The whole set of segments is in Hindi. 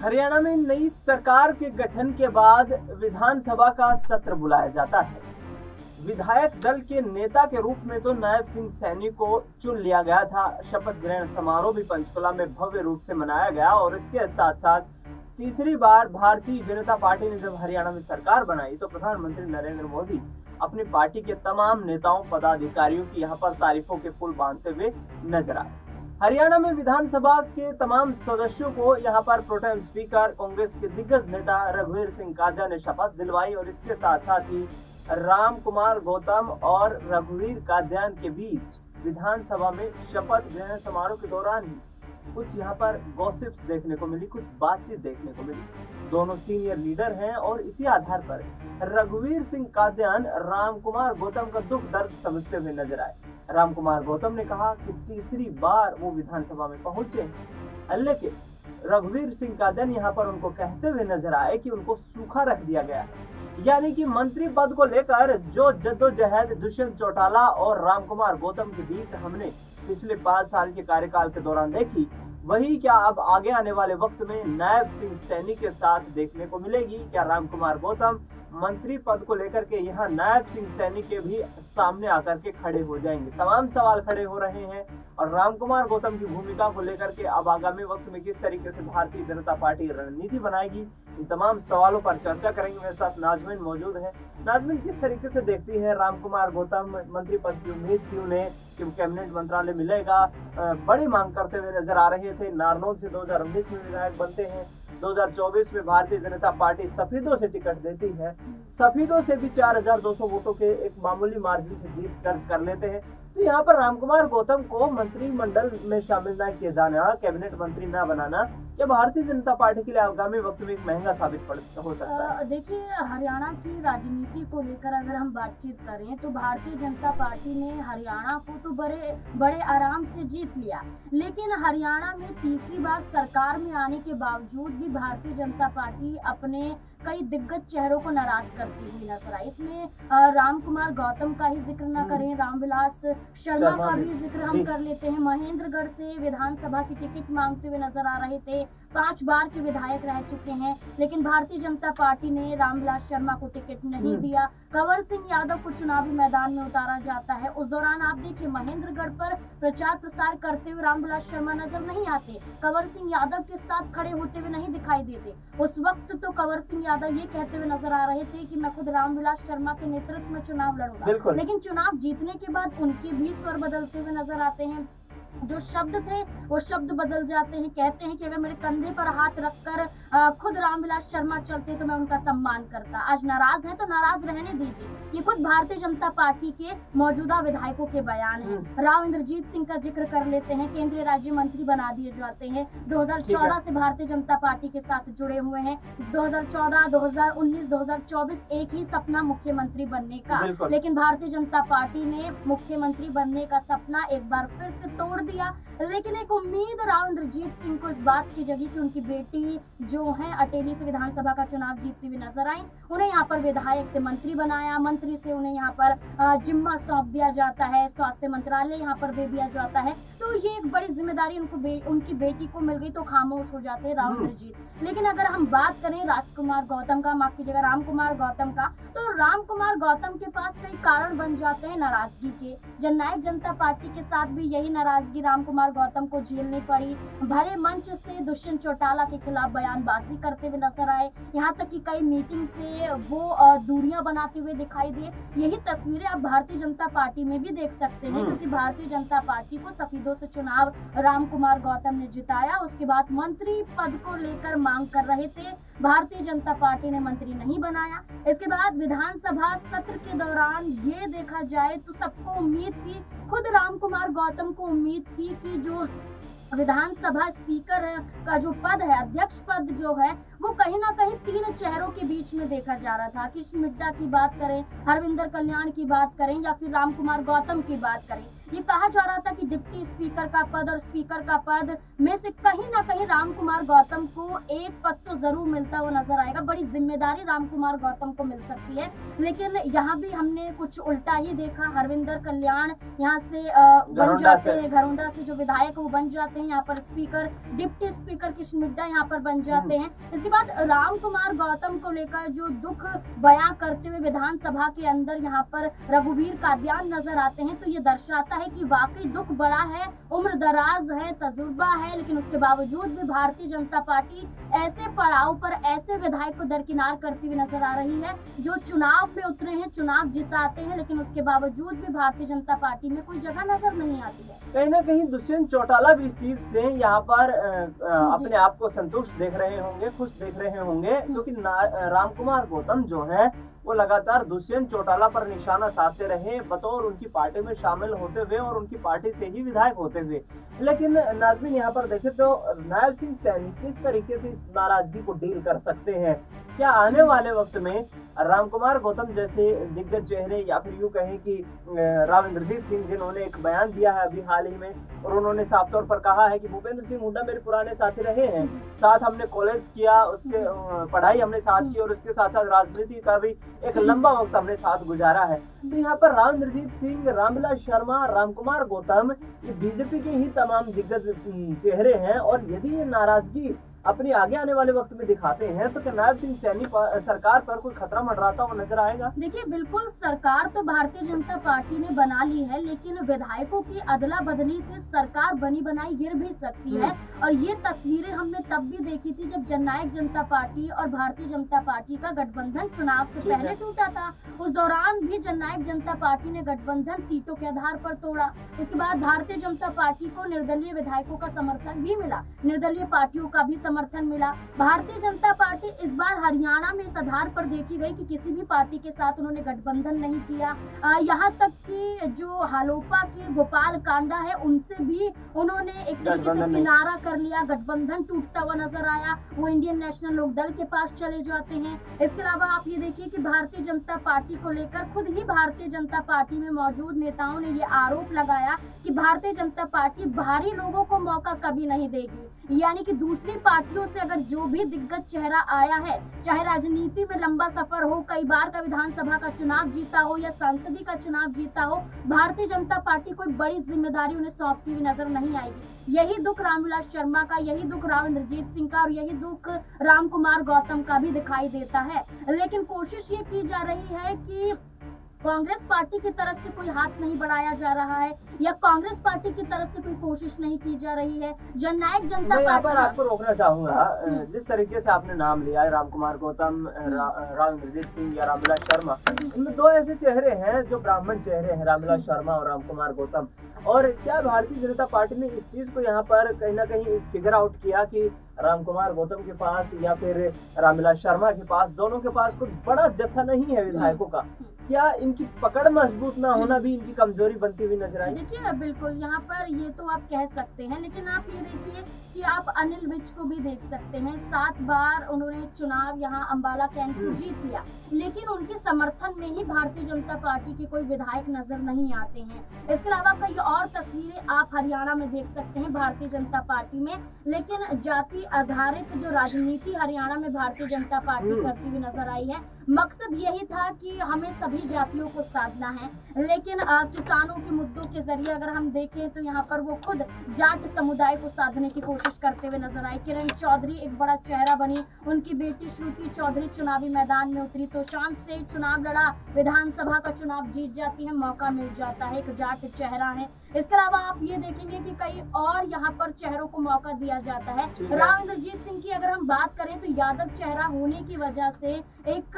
हरियाणा में नई सरकार के गठन के बाद विधानसभा का सत्र बुलाया जाता है। विधायक दल के नेता के रूप में तो नायब सिंह सैनी को चुन लिया गया था। शपथ ग्रहण समारोह भी पंचकुला में भव्य रूप से मनाया गया और इसके साथ साथ तीसरी बार भारतीय जनता पार्टी ने जब हरियाणा में सरकार बनाई तो प्रधानमंत्री नरेंद्र मोदी अपनी पार्टी के तमाम नेताओं पदाधिकारियों की यहाँ पर तारीफों के पुल बांधते हुए नजर आए। हरियाणा में विधानसभा के तमाम सदस्यों को यहाँ पर प्रोटेम स्पीकर कांग्रेस के दिग्गज नेता रघुवीर सिंह कादिया ने शपथ दिलवाई और इसके साथ साथ ही राम कुमार गौतम और रघुवीर कादियान के बीच विधानसभा में शपथ ग्रहण समारोह के दौरान ही कुछ यहाँ पर गॉसिप्स देखने को मिली, कुछ बातचीत देखने को मिली। दोनों सीनियर लीडर हैं और इसी आधार पर रघुवीर सिंह कादियान राम कुमार गौतम का दुख दर्द समझते हुए नजर आए। राम कुमार गौतम ने कहा कि तीसरी बार वो विधानसभा में पहुंचे, लेकिन रघुवीर सिंह कादियान यहाँ पर उनको कहते हुए नजर आए कि उनको सूखा रख दिया गया है, यानी कि मंत्री पद को लेकर जो जद्दोजहद दुष्यंत चौटाला और राम कुमार गौतम के बीच हमने पिछले 5 साल के कार्यकाल के दौरान देखी, वही क्या अब आगे आने वाले वक्त में नायब सिंह सैनी के साथ देखने को मिलेगी। क्या राम कुमार गौतम मंत्री पद को लेकर के यहाँ नायब सिंह सैनी के भी सामने आकर के खड़े हो जाएंगे? तमाम सवाल खड़े हो रहे हैं और राम कुमार गौतम की भूमिका को लेकर के अब आगामी वक्त में किस तरीके से भारतीय जनता पार्टी रणनीति बनाएगी, इन तमाम सवालों पर चर्चा करेंगे। मेरे साथ नाजमीन मौजूद है। नाजमीन, किस तरीके से देखती है राम कुमार गौतम मंत्री पद की उम्मीद थी उन्हें कि कैबिनेट मंत्रालय मिलेगा, बड़ी मांग करते हुए नजर आ रहे थे। नारनौल से 2019 में विधायक बनते हैं, 2024 में भारतीय जनता पार्टी सफेदों से टिकट देती है, सफेदों से भी 4200 वोटों के एक मामूली मार्जिन से जीत दर्ज कर लेते हैं। तो यहाँ पर राम कुमार गौतम को मंत्रिमंडल में शामिल न किया जाना, कैबिनेट मंत्री न बनाना, क्या भारतीय जनता पार्टी के लिए आगामी वक्त में एक महंगा साबित हो सकता है? देखिए, हरियाणा की राजनीति को लेकर अगर हम बातचीत करें तो भारतीय जनता पार्टी ने हरियाणा को तो बड़े आराम से जीत लिया, लेकिन हरियाणा में तीसरी बार सरकार में आने के बावजूद भी भारतीय जनता पार्टी अपने कई दिग्गज चेहरों को नाराज करती हुई नजर आई। इसमें राम कुमार गौतम का ही जिक्र न करें, रामविलास शर्मा का भी जिक्र हम कर लेते हैं। महेंद्रगढ़ से विधानसभा की टिकट मांगते हुए नजर आ रहे थे, 5 बार के विधायक रह चुके हैं, लेकिन भारतीय जनता पार्टी ने रामविलास शर्मा को टिकट नहीं दिया। कंवर सिंह यादव को चुनावी मैदान में उतारा जाता है। उस दौरान आप देखिए, महेंद्रगढ़ पर प्रचार प्रसार करते हुए रामविलास शर्मा नजर नहीं आते, कंवर सिंह यादव के साथ खड़े होते हुए नहीं दिखाई देते। उस वक्त तो कंवर सिंह यादव ये कहते हुए नजर आ रहे थे कि मैं खुद रामविलास शर्मा के नेतृत्व में चुनाव लड़ूंगा, लेकिन चुनाव जीतने के बाद उनके भी स्वर बदलते हुए नजर आते हैं। जो शब्द थे वो शब्द बदल जाते हैं। कहते हैं कि अगर मेरे कंधे पर हाथ रखकर खुद रामविलास शर्मा चलते तो मैं उनका सम्मान करता। आज नाराज हैं तो नाराज रहने दीजिए। ये खुद भारतीय जनता पार्टी के मौजूदा विधायकों के बयान हैं। राव इंद्रजीत सिंह का जिक्र कर लेते हैं, केंद्रीय राज्य मंत्री बना दिए जाते हैं, 2014 से भारतीय जनता पार्टी के साथ जुड़े हुए हैं। 2014, 2019, 2024 एक ही सपना मुख्यमंत्री बनने का, लेकिन भारतीय जनता पार्टी ने मुख्यमंत्री बनने का सपना एक बार फिर से तोड़ दिया। लेकिन एक उम्मीद राव इंद्रजीत सिंह को इस बात की जगी कि उनकी बेटी जो है अटेली से विधानसभा का चुनाव जीतती हुई नजर आई, उन्हें यहाँ पर विधायक से मंत्री बनाया, मंत्री से उन्हें यहाँ पर जिम्मा सौंप दिया जाता है, स्वास्थ्य मंत्रालय यहाँ पर दे दिया जाता है। तो ये एक बड़ी जिम्मेदारी उनकी बेटी को मिल गई तो खामोश हो जाते हैं राव इंद्रजीत। लेकिन अगर हम बात करें राजकुमार गौतम का, माफ कीजिएगा राम कुमार गौतम का, तो राम कुमार गौतम के पास कई कारण बन जाते हैं नाराजगी के। जननायक जनता पार्टी के साथ भी यही नाराजगी राम कुमार गौतम को झेलनी पड़ी। भरे मंच से दुष्यंत चौटाला के खिलाफ बयानबाजी करते हुए नजर आए, यहाँ तक कि कई मीटिंग से वो दूरियां बनाते हुए दिखाई दिए। यही तस्वीरें आप भारतीय जनता पार्टी में भी देख सकते हैं, क्योंकि भारतीय जनता पार्टी को सफेदों से चुनाव राम कुमार गौतम ने जिताया। उसके बाद मंत्री पद को लेकर मांग कर रहे थे, भारतीय जनता पार्टी ने मंत्री नहीं बनाया। इसके बाद विधानसभा सत्र के दौरान ये देखा जाए तो सबको उम्मीद थी, खुद राम कुमार गौतम को उम्मीद थी कि जो विधानसभा स्पीकर का जो पद है, अध्यक्ष पद जो है, वो कहीं ना कहीं 3 चेहरों के बीच में देखा जा रहा था। कृष्ण मिड्डा की बात करें, हरविंदर कल्याण की बात करें या फिर राम कुमार गौतम की बात करें, ये कहा जा रहा था कि डिप्टी स्पीकर का पद और स्पीकर का पद में से कहीं ना कहीं राम कुमार गौतम को एक पद तो जरूर मिलता हुआ नजर आएगा, बड़ी जिम्मेदारी राम कुमार गौतम को मिल सकती है। लेकिन यहाँ भी हमने कुछ उल्टा ही देखा। हरविंदर कल्याण यहाँ से बन जाते हैं, घरोंडा से जो विधायक वो बन जाते हैं यहाँ पर speaker, deputy speaker Krishan Middha यहाँ पर बन जाते हैं। इसके बाद राम कुमार गौतम को लेकर जो दुख बयां करते हुए विधानसभा के अंदर यहाँ पर रघुवीर कादियान नजर आते हैं, तो ये दर्शाता है कि वाकई दुख बड़ा है, उम्र दराज है, तजुर्बा है, लेकिन उसके बावजूद भी भारतीय जनता पार्टी ऐसे पड़ाव पर ऐसे विधायक को दरकिनार करती हुई नजर आ रही है जो चुनाव में उतरे हैं, चुनाव जिताते हैं, लेकिन उसके बावजूद भी भारतीय जनता पार्टी में कोई जगह नजर नहीं आती है। कहीं ना कहीं दुष्यंत चौटाला भी इस चीज से यहाँ पर अपने आप को संतुष्ट देख रहे होंगे, खुश देख रहे होंगे, क्योंकि राम कुमार गौतम जो है वो लगातार दुष्यंत चौटाला पर निशाना साधते रहे बतौर उनकी पार्टी में शामिल होते हुए और उनकी पार्टी से ही विधायक होते हुए। लेकिन नाज़मीन यहाँ पर देखें तो नायब सिंह सैनी किस तरीके से इस नाराजगी को डील कर सकते हैं? क्या आने वाले वक्त में राम कुमार गौतम जैसे दिग्गज चेहरे या फिर यूं कहें कि राव इंद्रजीत सिंह, जिन्होंने एक बयान दिया है अभी हाल ही में और उन्होंने साफ तौर पर कहा है कि भूपेंद्र सिंह हुड्डा मेरे पुराने साथी रहे हैं, साथ हमने कॉलेज किया, उसके पढ़ाई हमने साथ की और उसके साथ साथ राजनीति का भी एक लंबा वक्त हमने साथ गुजारा है। तो यहाँ पर राव इंद्रजीत सिंह, रामविलास शर्मा, राम कुमार गौतम, ये बीजेपी के ही तमाम दिग्गज चेहरे हैं और यदि ये नाराजगी अपनी आगे आने वाले वक्त में दिखाते हैं तो क्या नायब सिंह सैनी सरकार पर कोई खतरा मंडराता हुआ नजर आएगा? देखिए, बिल्कुल सरकार तो भारतीय जनता पार्टी ने बना ली है, लेकिन विधायकों की अदला बदली से सरकार बनी बनाई गिर भी सकती है। और ये तस्वीरें हमने तब भी देखी थी जब जननायक जनता पार्टी और भारतीय जनता पार्टी का गठबंधन चुनाव से पहले टूटा था। उस दौरान भी जननायक जनता पार्टी ने गठबंधन सीटों के आधार पर तोड़ा। उसके बाद भारतीय जनता पार्टी को निर्दलीय विधायकों का समर्थन भी मिला, निर्दलीय पार्टियों का भी समर्थन मिला। भारतीय जनता पार्टी इस बार हरियाणा में इस आधार पर देखी गई कि किसी भी पार्टी के साथ उन्होंने गठबंधन नहीं किया। यहाँ तक कि जो हालोपा के गोपाल कांडा है उनसे भी उन्होंने एक तरीके से किनारा कर लिया, गठबंधन टूटता हुआ नजर आया। वो इंडियन नेशनल लोक दल के पास चले जाते हैं। इसके अलावा आप ये देखिए कि भारतीय जनता पार्टी को लेकर खुद ही भारतीय जनता पार्टी में मौजूद नेताओं ने ये आरोप लगाया कि भारतीय जनता पार्टी बाहरी लोगों को मौका कभी नहीं देगी, यानी कि दूसरी पार्टियों से अगर जो भी दिग्गज चेहरा आया है, चाहे राजनीति में लंबा सफर हो, कई बार का विधानसभा का चुनाव जीता हो या सांसदीय का चुनाव जीता हो, भारतीय जनता पार्टी कोई बड़ी जिम्मेदारी उन्हें सौंपती हुई नजर नहीं आएगी। यही दुख रामविलास शर्मा का, यही दुख राव इंद्रजीत सिंह का और यही दुख राम कुमार गौतम का भी दिखाई देता है। लेकिन कोशिश ये की जा रही है कि कांग्रेस पार्टी की तरफ से कोई हाथ नहीं बढ़ाया जा रहा है या कांग्रेस पार्टी की तरफ से कोई कोशिश नहीं की जा रही है। जननायक जनता पार्टी, यहाँ पर आपको रोकना चाहूंगा, जिस तरीके से आपने नाम लिया है राम कुमार गौतम, राव इंद्रजीत सिंह या रामविलास शर्मा, इनमें दो ऐसे चेहरे हैं जो ब्राह्मण चेहरे हैं, रामविलास शर्मा और राम कुमार गौतम। और क्या भारतीय जनता पार्टी ने इस चीज को यहाँ पर कहीं ना कहीं फिगर आउट किया कि राम कुमार गौतम के पास या फिर रामविलास शर्मा के पास, दोनों के पास कोई बड़ा जत्था नहीं है विधायकों का? क्या इनकी पकड़ मजबूत ना होना भी इनकी कमजोरी बनती हुई नजर आई? देखिए, बिल्कुल यहाँ पर ये तो आप कह सकते हैं, लेकिन आप ये देखिए कि आप अनिल विज को भी देख सकते हैं। 7 बार उन्होंने चुनाव यहाँ अंबाला कैंट से जीत लिया, लेकिन उनके समर्थन में ही भारतीय जनता पार्टी के कोई विधायक नजर नहीं आते हैं। इसके अलावा कई और तस्वीरें आप हरियाणा में देख सकते हैं भारतीय जनता पार्टी में, लेकिन जाति आधारित जो राजनीति हरियाणा में भारतीय जनता पार्टी करती हुई नजर आई है। मकसद यही था कि हमें सभी जातियों को साधना है, लेकिन किसानों के मुद्दों के जरिए अगर हम देखें तो यहाँ पर वो खुद जाट समुदाय को साधने की कोशिश करते हुए नजर आए। किरण चौधरी एक बड़ा चेहरा बनी, उनकी बेटी श्रुति चौधरी चुनावी मैदान में उतरी तो शांत से चुनाव लड़ा, विधानसभा का चुनाव जीत जाती है, मौका मिल जाता है, एक जाट चेहरा है। इसके अलावा आप ये देखेंगे कि कई और यहाँ पर चेहरों को मौका दिया जाता है। राव इंद्रजीत सिंह की अगर हम बात करें तो यादव चेहरा होने की वजह से एक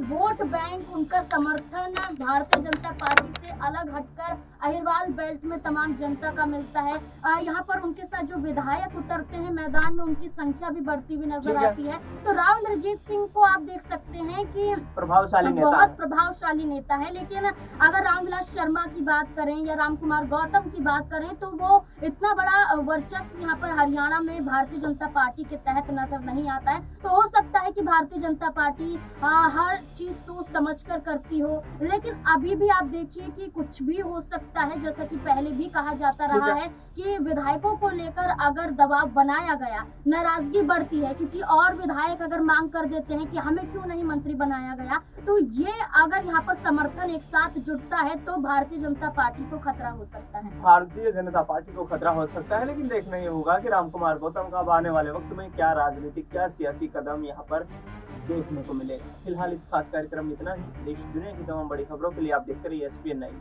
वोट बैंक, उनका समर्थन भारतीय जनता पार्टी से अलग हटकर अहिरवाल बेल्ट में तमाम जनता का मिलता है। यहाँ पर उनके साथ जो विधायक उतरते हैं मैदान में, उनकी संख्या भी बढ़ती हुई नजर आती है। तो राव इंद्रजीत सिंह को आप देख सकते हैं कि बहुत प्रभावशाली नेता है, लेकिन अगर रामविलास शर्मा की बात करें या राम कुमार गौतम की बात करें तो वो इतना बड़ा वर्चस्व यहाँ पर हरियाणा में भारतीय जनता पार्टी के तहत नजर नहीं आता है। तो हो सकता है कि भारतीय जनता पार्टी हर चीज सोच समझ कर करती हो, लेकिन अभी भी आप देखिए कि कुछ भी हो सकता है। जैसा कि पहले भी कहा जाता रहा है कि विधायकों को लेकर अगर दबाव बनाया गया, नाराजगी बढ़ती है, क्योंकि और विधायक अगर मांग कर देते हैं कि हमें क्यों नहीं मंत्री बनाया गया, तो ये अगर यहाँ पर समर्थन एक साथ जुटता है तो भारतीय जनता पार्टी को खतरा हो सकता है। भारतीय जनता पार्टी को खतरा हो सकता है, लेकिन देखना ये होगा कि रामकुमार गौतम का अब आने वाले वक्त में क्या राजनीतिक, क्या सियासी कदम यहाँ पर देखने को मिलेगा। फिलहाल इस खास कार्यक्रम में इतना ही। देश दुनिया की तमाम बड़ी खबरों के लिए आप देखते रहिए SPN9।